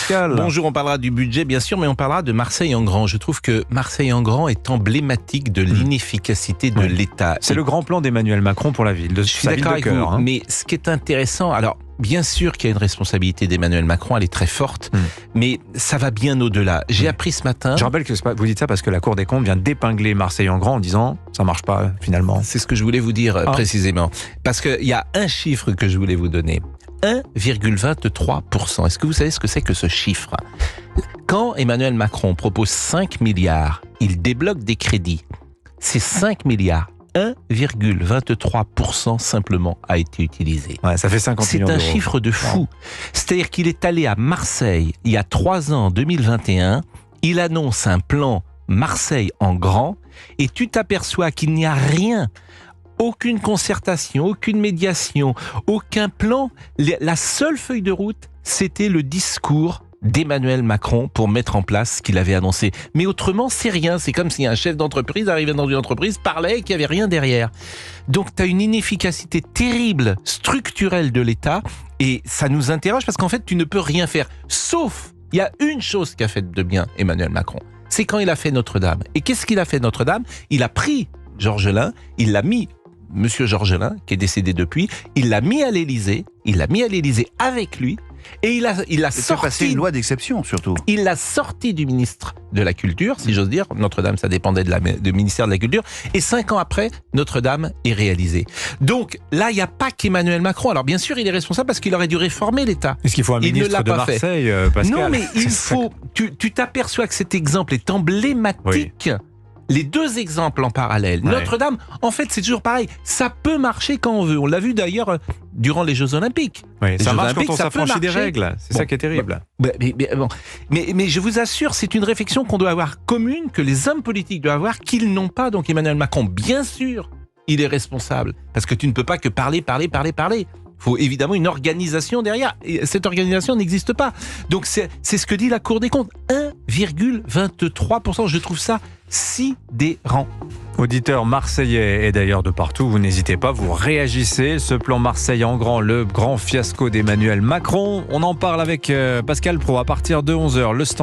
Pascal. Bonjour, on parlera du budget bien sûr, mais on parlera de Marseille en grand. Je trouve que Marseille en grand est emblématique de l'inefficacité de l'État. C'est le grand plan d'Emmanuel Macron pour la ville, de sa ville de cœur. Mais ce qui est intéressant, alors bien sûr qu'il y a une responsabilité d'Emmanuel Macron, elle est très forte, mais ça va bien au-delà. J'ai appris ce matin... Je rappelle que vous dites ça parce que la Cour des comptes vient d'épingler Marseille en grand en disant ça marche pas finalement. C'est ce que je voulais vous dire précisément. Parce qu'il y a un chiffre que je voulais vous donner. 1,23%. Est-ce que vous savez ce que c'est que ce chiffre ? Quand Emmanuel Macron propose 5 milliards, il débloque des crédits. Ces 5 milliards, 1,23% simplement a été utilisé. Ouais, ça fait 50 millions d'euros. C'est un chiffre de fou. Wow. C'est-à-dire qu'il est allé à Marseille il y a 3 ans, en 2021. Il annonce un plan Marseille en grand et tu t'aperçois qu'il n'y a rien. Aucune concertation, aucune médiation, aucun plan. La seule feuille de route, c'était le discours d'Emmanuel Macron pour mettre en place ce qu'il avait annoncé. Mais autrement, c'est rien. C'est comme si un chef d'entreprise arrivait dans une entreprise, parlait et qu'il n'y avait rien derrière. Donc, tu as une inefficacité terrible, structurelle de l'État. Et ça nous interroge parce qu'en fait, tu ne peux rien faire. Sauf, il y a une chose qu'a fait de bien Emmanuel Macron. C'est quand il a fait Notre-Dame. Et qu'est-ce qu'il a fait Notre-Dame ? Il a pris Georges Lain, il l'a mis, Monsieur Georges Lain, qui est décédé depuis, il l'a mis à l'Élysée avec lui, et il a sorti... passé une loi d'exception, surtout. Il l'a sorti du ministre de la Culture, si j'ose dire. Notre-Dame, ça dépendait du ministère de la Culture. Et 5 ans après, Notre-Dame est réalisée. Donc là, il n'y a pas qu'Emmanuel Macron. Alors bien sûr, il est responsable parce qu'il aurait dû réformer l'État. Est-ce qu'il faut un ministre de Marseille, Pascal ? Non, mais il faut... Tu t'aperçois que cet exemple est emblématique. Oui. Les deux exemples en parallèle. Ouais. Notre-Dame, en fait, c'est toujours pareil. Ça peut marcher quand on veut. On l'a vu d'ailleurs durant les Jeux Olympiques. Oui, ça marche quand on s'affranchit des règles. C'est ça qui est terrible. Mais je vous assure, c'est une réflexion qu'on doit avoir commune, que les hommes politiques doivent avoir, qu'ils n'ont pas. Donc Emmanuel Macron, bien sûr, il est responsable. Parce que tu ne peux pas que parler. Il faut évidemment une organisation derrière. Et cette organisation n'existe pas. Donc c'est ce que dit la Cour des comptes. 1,23%. Je trouve ça sidérant. Auditeurs marseillais et d'ailleurs de partout, vous n'hésitez pas, vous réagissez. Ce plan Marseille en grand, le grand fiasco d'Emmanuel Macron. On en parle avec Pascal Praud à partir de 11h. Le stand